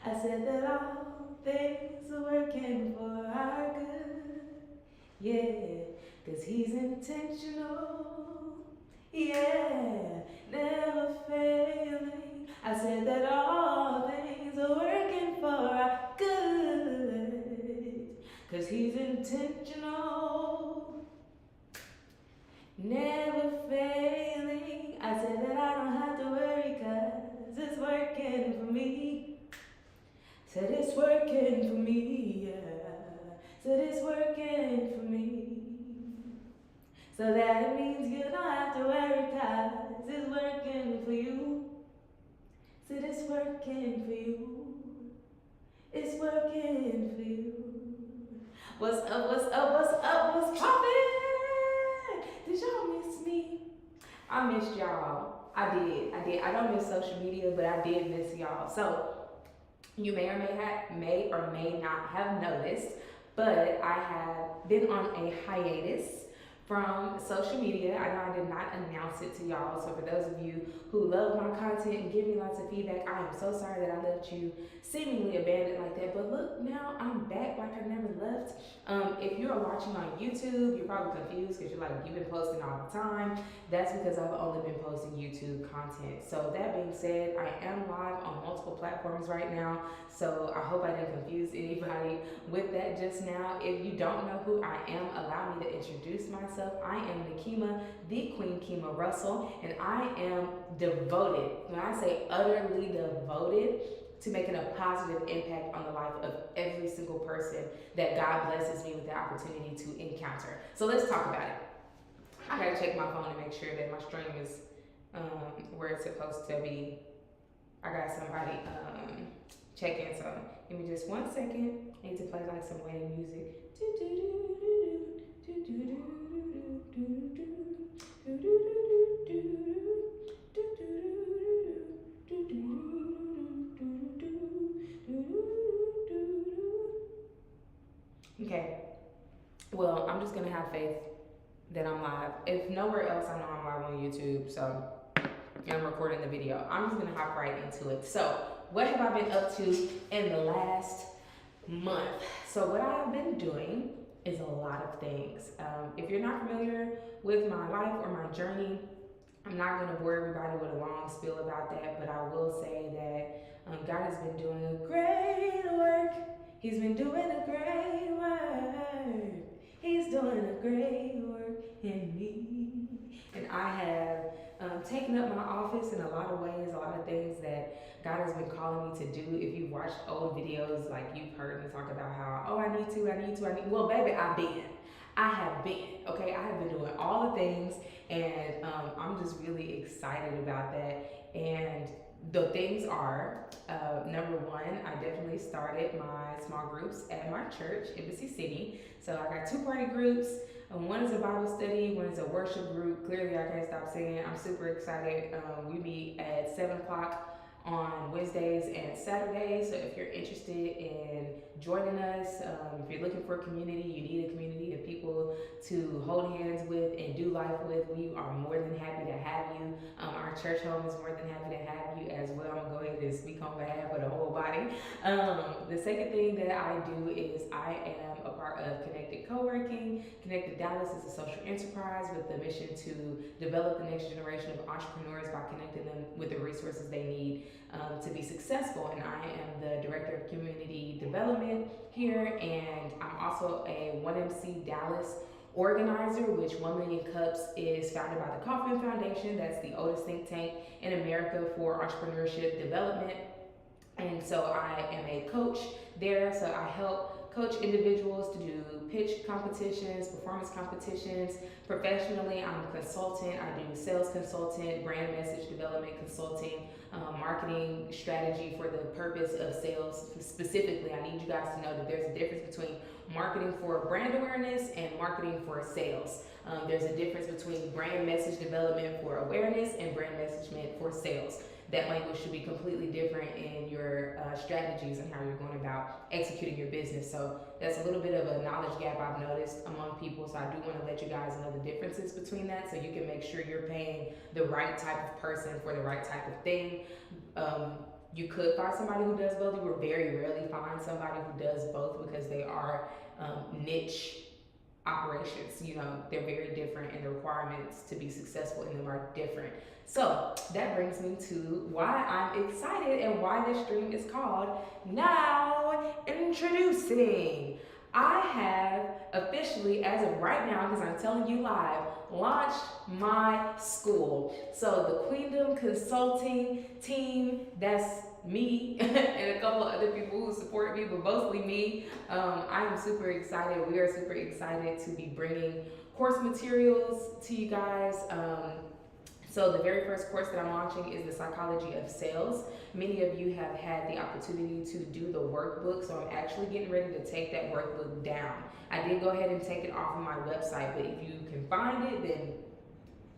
I said that all things are working for our good. Yeah, 'cause he's intentional. Yeah, never failing. I said that all things are working for our good. 'Cause he's intentional. Never failing. I said that I don't have to worry 'cause it's working for me. Said it's working for me, yeah. Said it's working for me. So that means you don't have to worry 'cause it's working for you. Said it's working for you. It's working for you. What's up, what's up, what's up, what's poppin'? Did y'all miss me? I missed y'all. I did. I don't miss social media, but I did miss y'all. So you may or may not have noticed, but I have been on a hiatus from social media. I know I did not announce it to y'all, so for those of you who love my content and give me lots of feedback, I am so sorry that I left you seemingly abandoned like that. But look, now I'm back like I never left. If you're watching on YouTube, you're probably confused because you're like, you've been posting all the time. That's because I've only been posting YouTube content. So that being said, I am live on multiple platforms right now. So I hope I didn't confuse anybody with that just now. If you don't know who I am, allow me to introduce myself. I am Nikema, the Queen Kema Russell, and I am devoted, when I say utterly devoted, to making a positive impact on the life of every single person that God blesses me with the opportunity to encounter. So let's talk about it. I gotta check my phone to make sure that my stream is where it's supposed to be. I got somebody check in, so give me just 1 second. I need to play like some wedding music. Okay, well, I'm just gonna have faith that I'm live. If nowhere else, I know I'm live on YouTube, so I'm recording the video. I'm just gonna hop right into it. So, what have I been up to in the last month? So, what I've been doing is a lot of things. If you're not familiar with my life or my journey, I'm not gonna bore everybody with a long spiel about that, but I will say that God has been doing a great work. He's been doing a great work. He's doing a great work in me. And I have taken up my office in a lot of ways, a lot of things that God has been calling me to do. If you've watched old videos, like you've heard me talk about how, oh, I need to. Well, baby, I have been, okay? I have been doing all the things, and I'm just really excited about that. And the things are, number one, I definitely started my small groups at my church, Embassy City. So I got 2 party groups. One is a Bible study, one is a worship group. Clearly, I can't stop singing. I'm super excited. We meet at 7 o'clock on Wednesdays and Saturdays. So if you're interested in joining us, if you're looking for a community, you need a community of people to hold hands with and do life with, we are more than happy to have you. Our church home is more than happy to have you as well. I'm gonna go ahead and speak on behalf of the whole body. The second thing that I do is I am a part of Connected Co-working. Connected Dallas is a social enterprise with the mission to develop the next generation of entrepreneurs by connecting them with the resources they need to be successful. And I am the director of community development here, and I'm also a 1MC Dallas organizer, which 1 Million Cups is founded by the Kauffman Foundation. That's the oldest think tank in America for entrepreneurship development. And so I am a coach there. So I help coach individuals to do pitch competitions, performance competitions. Professionally, I'm a consultant. I do sales consultant, brand message development consulting, marketing strategy for the purpose of sales. Specifically, I need you guys to know that there's a difference between marketing for brand awareness and marketing for sales. There's a difference between brand message development for awareness and brand messagement for sales. That language should be completely different in your strategies and how you're going about executing your business. So that's a little bit of a knowledge gap I've noticed among people. So I do want to let you guys know the differences between that, so you can make sure you're paying the right type of person for the right type of thing. You could find somebody who does both. You will very rarely find somebody who does both because they are niche operations. You know, they're very different, and the requirements to be successful in them are different. So that brings me to why I'm excited and why this stream is called Now Introducing. I have officially, as of right now, because I'm telling you live, launched my school. So the Queendom Consulting team, that's me and a couple of other people who support me, but mostly me. I am super excited. We are super excited to be bringing course materials to you guys. So the very first course that I'm launching is the Psychology of Sales. Many of you have had the opportunity to do the workbook, so I'm actually getting ready to take that workbook down. I did go ahead and take it off of my website, but if you can find it, then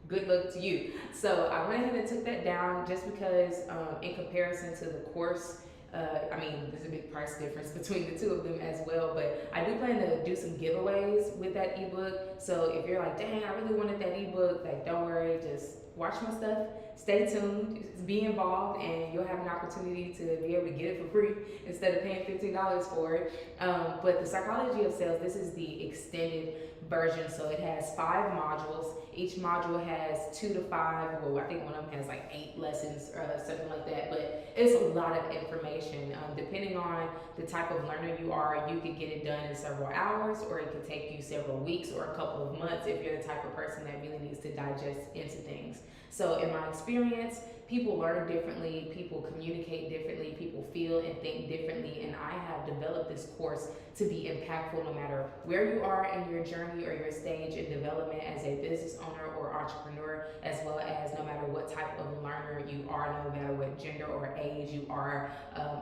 good luck to you. So I went ahead and took that down just because in comparison to the course, I mean, there's a big price difference between the two of them as well, but I do plan to do some giveaways with that ebook. So if you're like, dang, I really wanted that ebook, like, don't worry, just watch my stuff, stay tuned, be involved, and you'll have an opportunity to be able to get it for free instead of paying $15 for it. But the Psychology of Sales, this is the extended version. So it has 5 modules. Each module has 2 to 5. Well, I think one of them has like 8 lessons or something like that. But it's a lot of information. Depending on the type of learner you are, you could get it done in several hours, or it could take you several weeks or a couple of months if you're the type of person that really needs to digest into things. So in my experience, people learn differently, people communicate differently, people feel and think differently, and I have developed this course to be impactful no matter where you are in your journey or your stage in development as a business owner or entrepreneur, as well as no matter what type of learner you are, no matter what gender or age you are.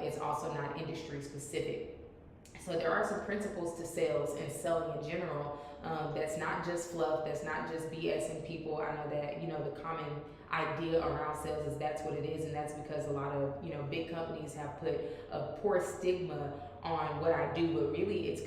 It's also not industry specific. So there are some principles to sales and selling in general. That's not just fluff, that's not just BSing people. I know that, you know, the common idea around sales is that's what it is, and that's because a lot of, you know, big companies have put a poor stigma on what I do, but really it's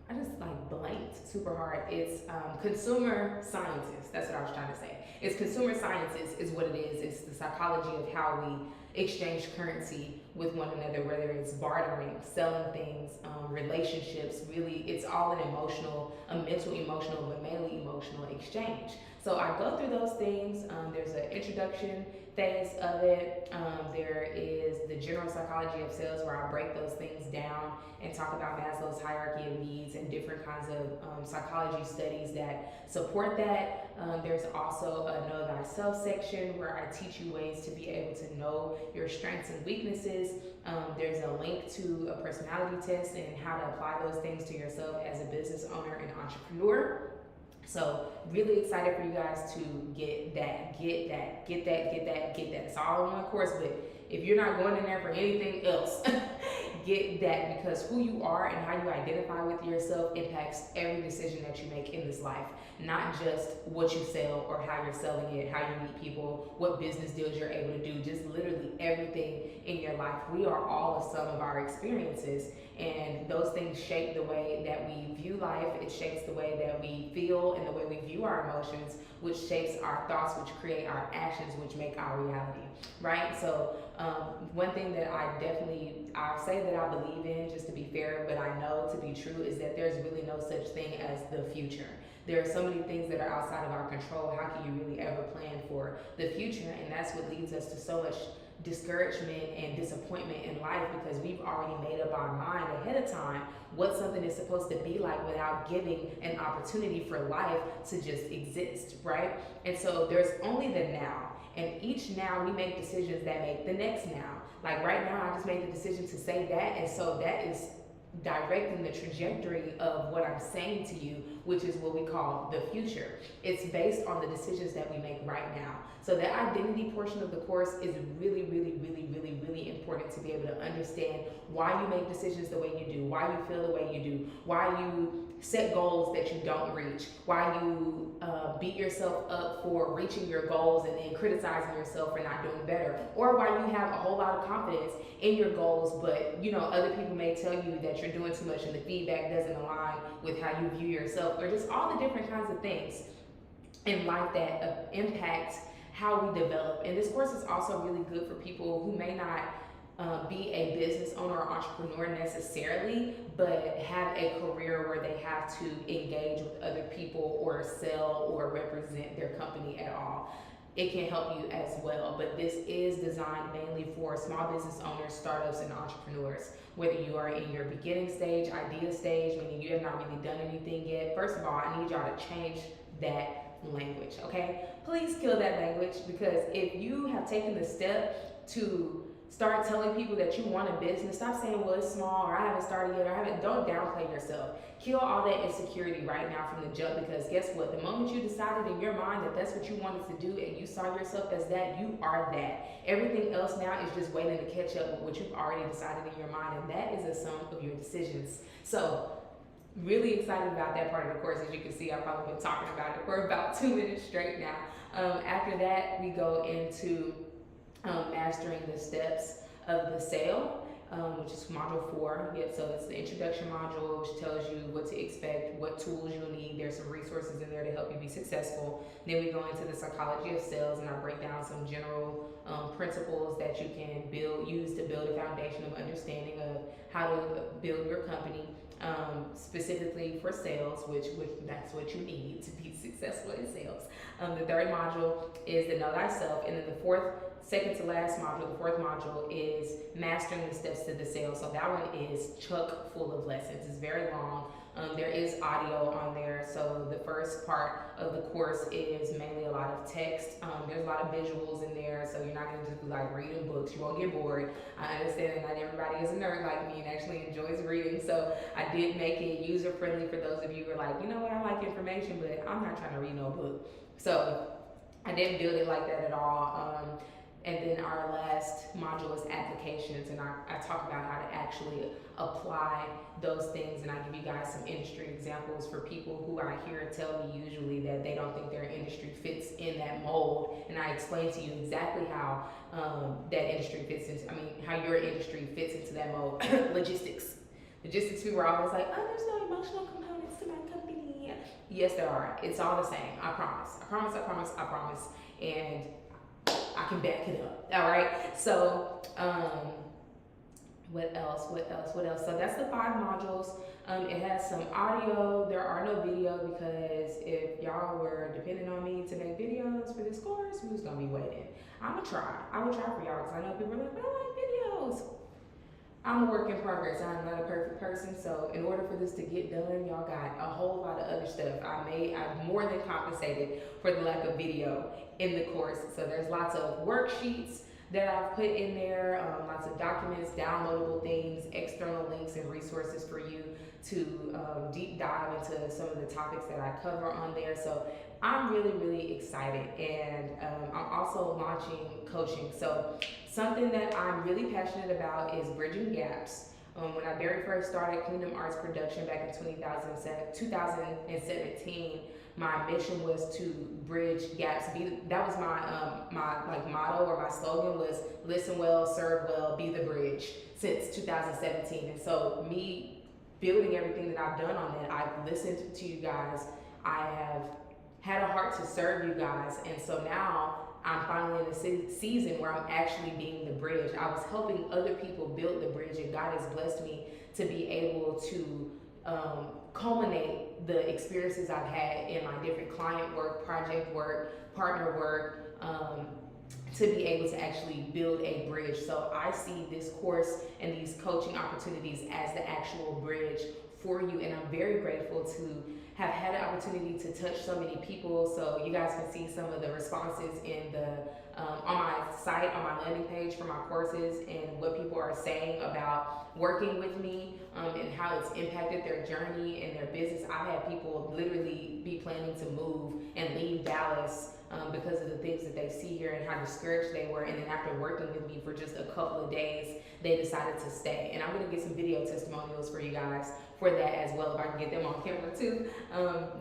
I just like blanked super hard. It's consumer sciences. That's what I was trying to say. It's consumer sciences is what it is. It's the psychology of how we exchange currency with one another, whether it's bartering, selling things, relationships. Really, it's all an emotional, a mental, emotional, but mainly emotional exchange. So I go through those things. There's an introduction phase of it. There is the general psychology of sales, where I break those things down and talk about Maslow's hierarchy of needs and different kinds of psychology studies that support that. There's also a Know Thyself section where I teach you ways to be able to know your strengths and weaknesses. There's a link to a personality test and how to apply those things to yourself as a business owner and entrepreneur. So really excited for you guys to get that. It's all in one course, but if you're not going in there for anything else, get that, because who you are and how you identify with yourself impacts every decision that you make in this life. Not just what you sell or how you're selling it, how you meet people, what business deals you're able to do, just literally everything in your life. We are all a sum of our experiences, and those things shape the way that we view life. It shapes the way that we feel and the way we view our emotions, which shapes our thoughts, which create our actions, which make our reality, right? So one thing that I'll say that I believe in, just to be fair, but I know to be true, is that there's really no such thing as the future. There are so many things that are outside of our control. How can you really ever plan for the future? And that's what leads us to so much discouragement and disappointment in life, because we've already made up our mind ahead of time what something is supposed to be like without giving an opportunity for life to just exist, right? And so there's only the now, and each now we make decisions that make the next now. Like right now, I just made the decision to say that, and so that is directing the trajectory of what I'm saying to you, which is what we call the future. It's based on the decisions that we make right now. So the identity portion of the course is really, really, really, really, really important to be able to understand why you make decisions the way you do, why you feel the way you do, why you set goals that you don't reach, why you beat yourself up for reaching your goals and then criticizing yourself for not doing better, or why you have a whole lot of confidence in your goals, but you know other people may tell you that you're doing too much and the feedback doesn't align with how you view yourself, or just all the different kinds of things in life that impact how we develop. And this course is also really good for people who may not be a business owner or entrepreneur necessarily, but have a career where they have to engage with other people or sell or represent their company at all. It can help you as well, but this is designed mainly for small business owners, startups, and entrepreneurs. Whether you are in your beginning stage, idea stage, meaning you have not really done anything yet, first of all, I need y'all to change that language, okay? Please kill that language, because if you have taken the step to start telling people that you want a business, stop saying, well, it's small, or I haven't started yet, or don't downplay yourself. Kill all that insecurity right now from the jump, because guess what? The moment you decided in your mind that that's what you wanted to do and you saw yourself as that, you are that. Everything else now is just waiting to catch up with what you've already decided in your mind, and that is a sum of your decisions. So, really excited about that part of the course. As you can see, I've probably been talking about it for about 2 minutes straight now. After that, we go into mastering the steps of the sale, which is module 4. Yep, so it's the introduction module, which tells you what to expect, what tools you'll need. There's some resources in there to help you be successful. Then we go into the psychology of sales, and I break down some general principles that you can use to build a foundation of understanding of how to build your company. Specifically for sales, which that's what you need to be successful in sales. The third module is the know thyself, and then the second to last module, the fourth module, is mastering the steps to the sale. So that one is chock full of lessons. It's very long. There is audio on there. So the first part of the course is mainly a lot of text. There's a lot of visuals in there, so you're not going to just be like reading books. You won't get bored. I understand that not everybody is a nerd like me and actually enjoys reading, so I did make it user friendly for those of you who are like, you know what, I like information, but I'm not trying to read no book. So I didn't build it like that at all. And then our last module is applications, and I talk about how to actually apply those things, and I give you guys some industry examples for people who I hear tell me usually that they don't think their industry fits in that mold, and I explain to you exactly how that industry fits into, how your industry fits into that mold. Logistics people are always like, oh, there's no emotional components to my company. Yes, there are. It's all the same. I promise. And I can back it up. All right. So, what else? So that's the 5 modules. It has some audio. There are no video, because if y'all were depending on me to make videos for this course, we was gonna be waiting. I would try for y'all, because I know people are like, but I like videos. I'm a work in progress. I'm not a perfect person, so in order for this to get done, y'all got a whole lot of other stuff. I've more than compensated for the lack of video in the course. So there's lots of worksheets that I've put in there, lots of documents, downloadable things, external links and resources for you to deep dive into some of the topics that I cover on there. So I'm really, really excited, and I'm also launching coaching. So something that I'm really passionate about is bridging gaps. When I very first started Kingdom Arts Production back in 2017, my mission was to bridge gaps. That was my motto, or my slogan was listen well, serve well, be the bridge, since 2017. And so me building everything that I've done on that, I've listened to you guys. I have had a heart to serve you guys, and so now I'm finally in a season where I'm actually being the bridge. I was helping other people build the bridge, and God has blessed me to be able to culminate the experiences I've had in my different client work, project work, partner work, to be able to actually build a bridge. So I see this course and these coaching opportunities as the actual bridge for you, and I'm very grateful to have had an opportunity to touch so many people. So you guys can see some of the responses in the on my site, on my landing page for my courses, and what people are saying about working with me, and how it's impacted their journey and their business. I've had people literally be planning to move and leave Dallas because of the things that they see here and how discouraged they were, and then after working with me for just a couple of days, they decided to stay. And I'm gonna get some video testimonials for you guys for that as well, if I can get them on camera too,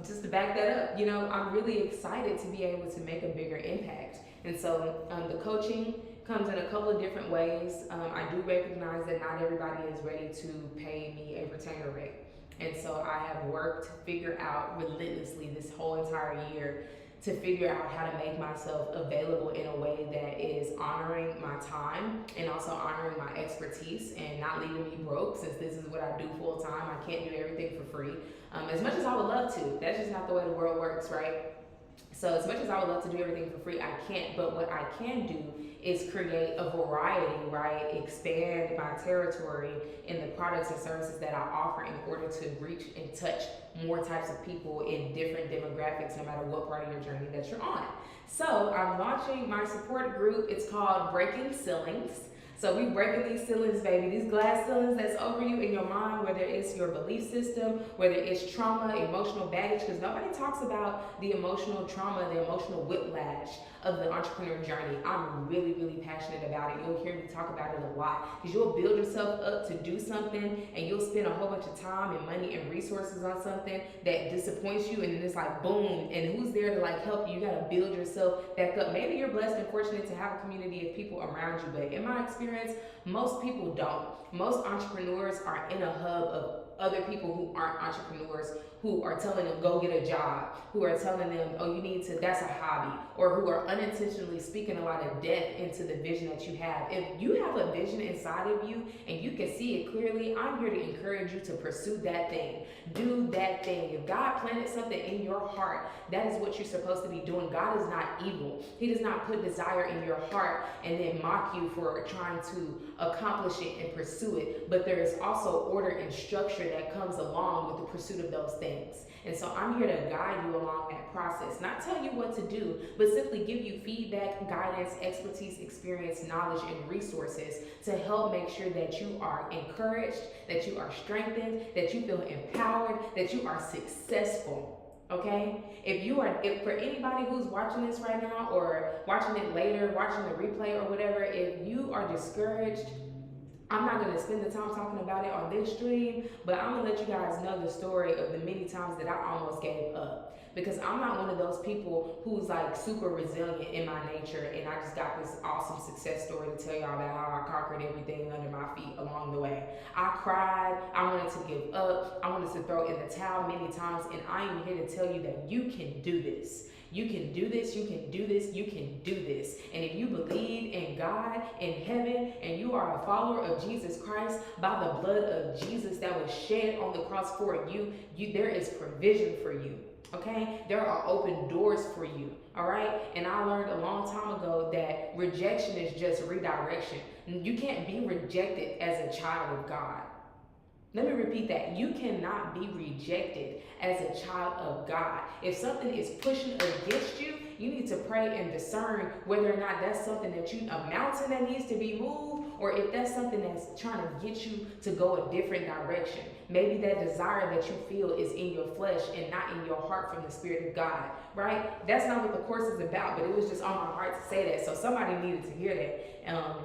just to back that up. You know, I'm really excited to be able to make a bigger impact. And so the coaching comes in a couple of different ways. I do recognize that not everybody is ready to pay me a retainer rate. And so I have worked to figure out relentlessly this whole entire year to figure out how to make myself available in a way that is honoring my time and also honoring my expertise and not leaving me broke, since this is what I do full time. I can't do everything for free. As much as I would love to, that's just not the way the world works, right? So as much as I would love to do everything for free, I can't. But what I can do is create a variety, right? Expand my territory in the products and services that I offer in order to reach and touch more types of people in different demographics, no matter what part of your journey that you're on. So I'm launching my support group. It's called Breaking Ceilings. So we breaking these ceilings, baby. These glass ceilings that's over you in your mind, whether it's your belief system, whether it's trauma, emotional baggage, because nobody talks about the emotional trauma, the emotional whiplash of the entrepreneur journey. I'm really, really passionate about it. You'll hear me talk about it a lot, because you'll build yourself up to do something and you'll spend a whole bunch of time and money and resources on something that disappoints you, and then it's like boom, and who's there to like help you? You gotta build yourself back up. Maybe you're blessed and fortunate to have a community of people around you, but in my experience, most people don't. Most entrepreneurs are in a hub of other people who aren't entrepreneurs, who are telling them go get a job, who are telling them, oh, you need to, that's a hobby, or who are unintentionally speaking a lot of death into the vision that you have. If you have a vision inside of you and you can see it clearly, I'm here to encourage you to pursue that thing. Do that thing. If God planted something in your heart, that is what you're supposed to be doing. God is not evil. He does not put desire in your heart and then mock you for trying to accomplish it and pursue it. But there is also order and structure that comes along with the pursuit of those things. And so I'm here to guide you along that process, not tell you what to do, but simply give you feedback, guidance, expertise, experience, knowledge, and resources to help make sure that you are encouraged, that you are strengthened, that you feel empowered, that you are successful. Okay? If for anybody who's watching this right now or watching it later, watching the replay or whatever, if you are discouraged, I'm not going to spend the time talking about it on this stream, but I'm going to let you guys know the story of the many times that I almost gave up. Because I'm not one of those people who's like super resilient in my nature, and I just got this awesome success story to tell y'all about how I conquered everything under my feet along the way. I cried, I wanted to give up, I wanted to throw in the towel many times, and I am here to tell you that you can do this. You can do this, you can do this, you can do this. And if you believe in God, in heaven, and you are a follower of Jesus Christ, by the blood of Jesus that was shed on the cross for you, there is provision for you. Okay? There are open doors for you. All right? And I learned a long time ago that rejection is just redirection. You can't be rejected as a child of God. Let me repeat that. You cannot be rejected as a child of God. If something is pushing against you, you need to pray and discern whether or not that's something that a mountain that needs to be moved, or if that's something that's trying to get you to go a different direction. Maybe that desire that you feel is in your flesh and not in your heart from the Spirit of God, right? That's not what the course is about, but it was just on my heart to say that. So somebody needed to hear that.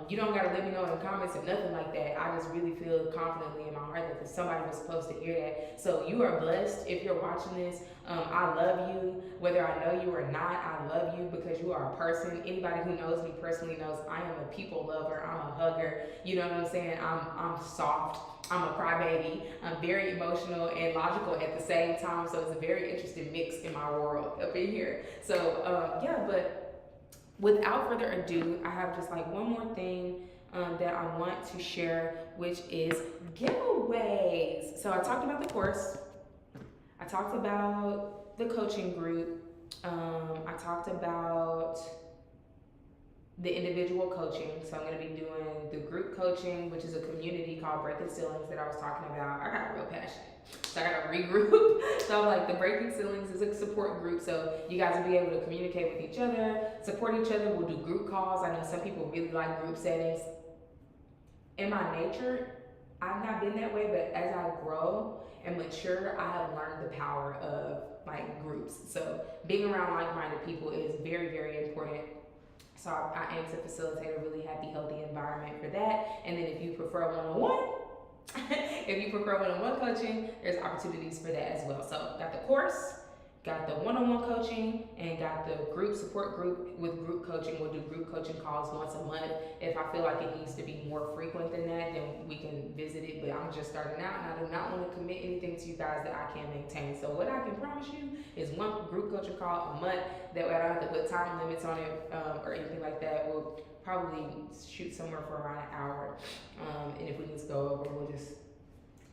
You don't got to let me know in the comments or nothing like that. I just really feel confidently in my heart that somebody was supposed to hear that. So you are blessed if you're watching this. I love you. Whether I know you or not, I love you because you are a person. Anybody who knows me personally knows I am a people lover. I'm a hugger. You know what I'm saying? I'm soft. I'm a crybaby. I'm very emotional and logical at the same time. So it's a very interesting mix in my world up in here. So yeah, but without further ado, I have just like one more thing that I want to share, which is giveaways. So I talked about the course. I talked about the coaching group. I talked about the individual coaching. So I'm going to be doing the group coaching, which is a community called Breaking Ceilings that I was talking about. I got real passionate. So I got to regroup. So like the Breaking Ceilings is a support group. So you guys will be able to communicate with each other, support each other. We'll do group calls. I know some people really like group settings. In my nature, I've not been that way, but as I grow and mature, I have learned the power of like groups. So being around like-minded people is very, very important. So I aim to facilitate a really happy, healthy environment for that. And then if you prefer one-on-one, coaching, there's opportunities for that as well. So got the course, got the one-on-one coaching and got the group support group. With group coaching, we'll do group coaching calls once a month. If I feel like it needs to be more frequent than that, then we can visit it. But I'm just starting out, and I do not want to commit anything to you guys that I can't maintain. So what I can promise you is one group coaching call a month. That way I don't have to put time limits on it or anything like that. We'll probably shoot somewhere for around an hour. And if we need to go over, we'll just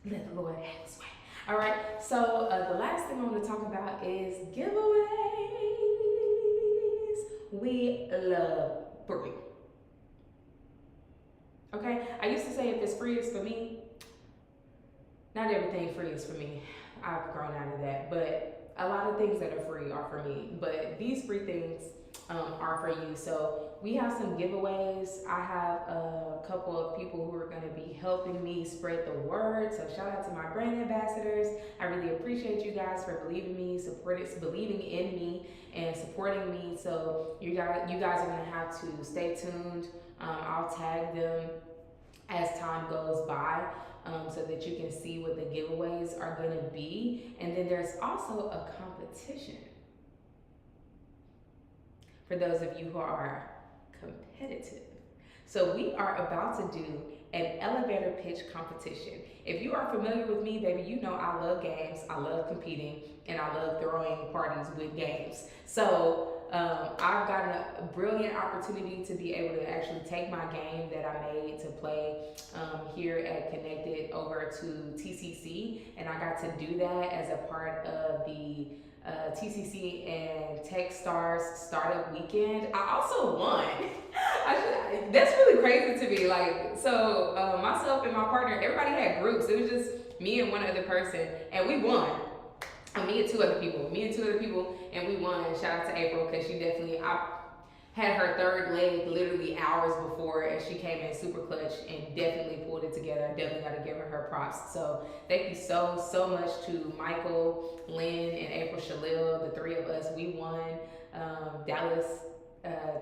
let the Lord have his way. All right, so the last thing I want to talk about is giveaways. We love free. Okay, I used to say if it's free, it's for me. Not everything free is for me. I've grown out of that, but a lot of things that are free are for me. But these free things are for you. So we have some giveaways. I have a couple of people who are going to be helping me spread the word. So shout out to my brand ambassadors. I really appreciate you guys for believing me, believing in me, and supporting me. So you guys are going to have to stay tuned. I'll tag them as time goes by. So that you can see what the giveaways are going to be. And then there's also a competition for those of you who are competitive. So we are about to do an elevator pitch competition. If you are familiar with me, baby, you know I love games, I love competing, and I love throwing parties with games. So I've gotten a brilliant opportunity to be able to actually take my game that I made to play here at Connected over to TCC, and I got to do that as a part of the TCC and Techstars Startup Weekend. I also won. That's really crazy to me. Like, so myself and my partner, everybody had groups. It was just me and one other person, and we won. Me and two other people, and we won. Shout out to April, because she definitely, I had her third leg literally hours before, and she came in super clutch and definitely pulled it together. I definitely got to give her props. So thank you so much to Michael, Lynn, and April Shalil, the three of us. We won Dallas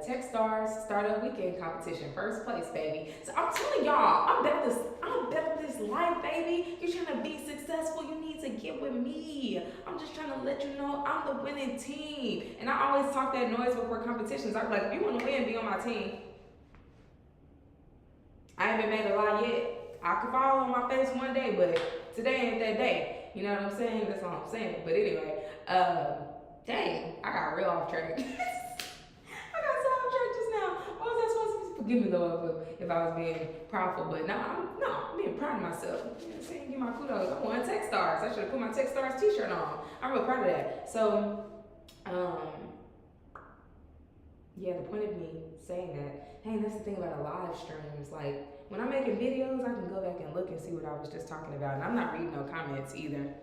Techstars Startup Weekend competition, first place, baby. So I'm telling y'all, I'm about this life, baby. You're trying to be successful, you need to get with me. I'm just trying to let you know I'm the winning team. And I always talk that noise before competitions. I'm like, if you want to win, be on my team. I haven't made a lie yet. I could fall on my face one day, but today ain't that day. You know what I'm saying? That's all I'm saying. But anyway, dang, I got real off track. Forgive me, Lord, if I was being proudful, but I'm being proud of myself. You know what I'm saying? Give my kudos. I won Techstars. I should have put my Techstars t-shirt on. I'm real proud of that. So, yeah, the point of me saying that, hey, that's the thing about a live stream. Is like, when I'm making videos, I can go back and look and see what I was just talking about. And I'm not reading no comments either.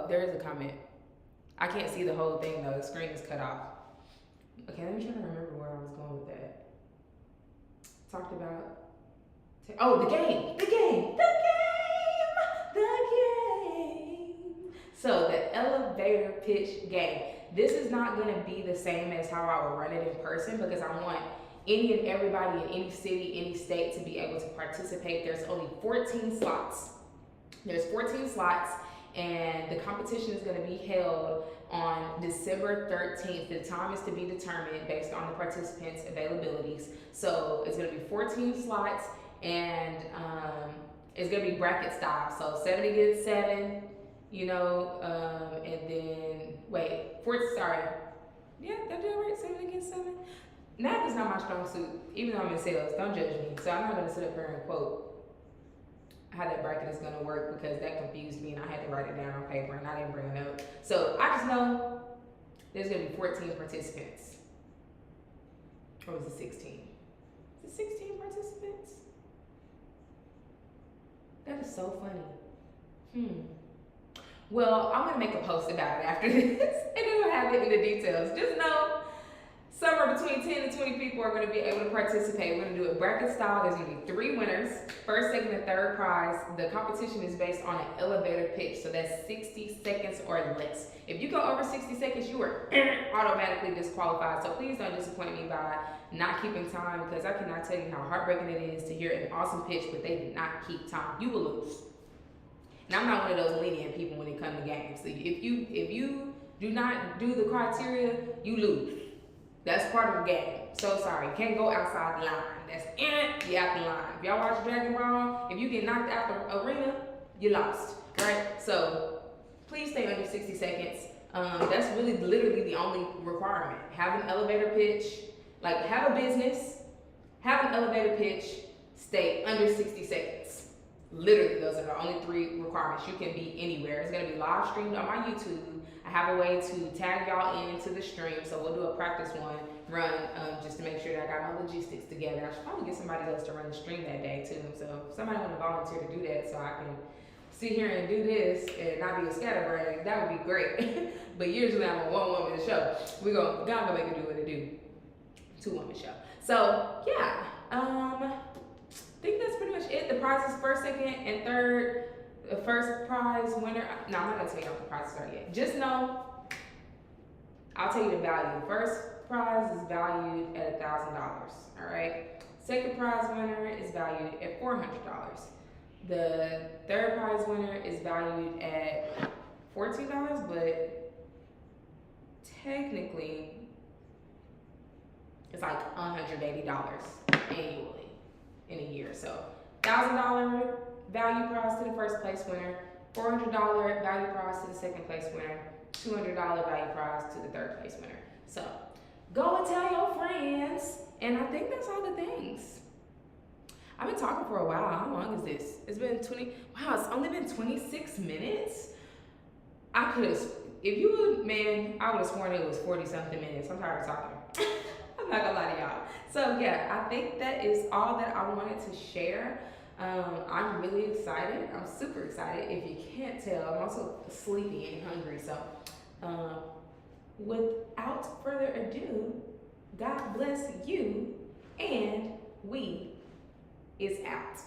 There is a comment. I can't see the whole thing, though. The screen is cut off. Okay, let me try to remember where I was going with that. Talked about, the game. So the elevator pitch game. This is not going to be the same as how I would run it in person, because I want any and everybody in any city, any state to be able to participate. There's only 14 slots. And the competition is going to be held on December 13th. The time is to be determined based on the participants' availabilities. So it's going to be 14 slots, and it's going to be bracket style. So 7 against 7, and then, yeah, did I do it right? 7 against 7? Math is not my strong suit, even though I'm in sales. Don't judge me. So I'm not going to sit up here and quote how that bracket is going to work, because that confused me and I had to write it down on paper and I didn't bring a note. So I just know there's going to be 14 participants. Or was it 16? Is it 16 participants? That is so funny. Well, I'm going to make a post about it after this, and then we'll have it in the details. Just know, somewhere between 10 and 20 people are going to be able to participate. We're going to do it bracket style. There's going to be 3 winners. First, second, and third prize. The competition is based on an elevator pitch, so that's 60 seconds or less. If you go over 60 seconds, you are automatically disqualified. So please don't disappoint me by not keeping time, because I cannot tell you how heartbreaking it is to hear an awesome pitch, but they did not keep time. You will lose. And I'm not one of those lenient people when it comes to games. So if you do not do the criteria, you lose. That's part of the game. So sorry, you can't go outside the line. That's you out the line. If y'all watch Dragon Ball, if you get knocked out the arena, you lost. Right? So please stay under 60 seconds. That's really literally the only requirement. Have an elevator pitch, like have a business, have an elevator pitch, stay under 60 seconds. Literally, those are the only 3 requirements. You can be anywhere. It's gonna be live streamed on my YouTube. I have a way to tag y'all into the stream, so we'll do a practice run, just to make sure that I got my logistics together. I should probably get somebody else to run the stream that day too. So if somebody want to volunteer to do that, so I can sit here and do this and not be a scatterbrain, that would be great. But usually I'm a one-woman show. God gonna make it do what it do. 2-woman show. So yeah, I think that's pretty much it. The prizes first, second, and third. The first prize winner. No, I'm not gonna tell you what the prizes are yet. Just know, I'll tell you the value. The first prize is valued at $1,000. All right. Second prize winner is valued at $400. The third prize winner is valued at $14, but technically it's like $180 annually in a year. So $1,000 value prize to the first place winner, $400 value prize to the second place winner, $200 value prize to the third place winner. So go and tell your friends. And I think that's all the things. I've been talking for a while. How long is this? It's been it's only been 26 minutes. I would have sworn it was 40 something minutes. I'm tired of talking. I'm not gonna lie to y'all. So yeah, I think that is all that I wanted to share. I'm really excited. I'm super excited. If you can't tell, I'm also sleepy and hungry. So without further ado, God bless you, and we is out.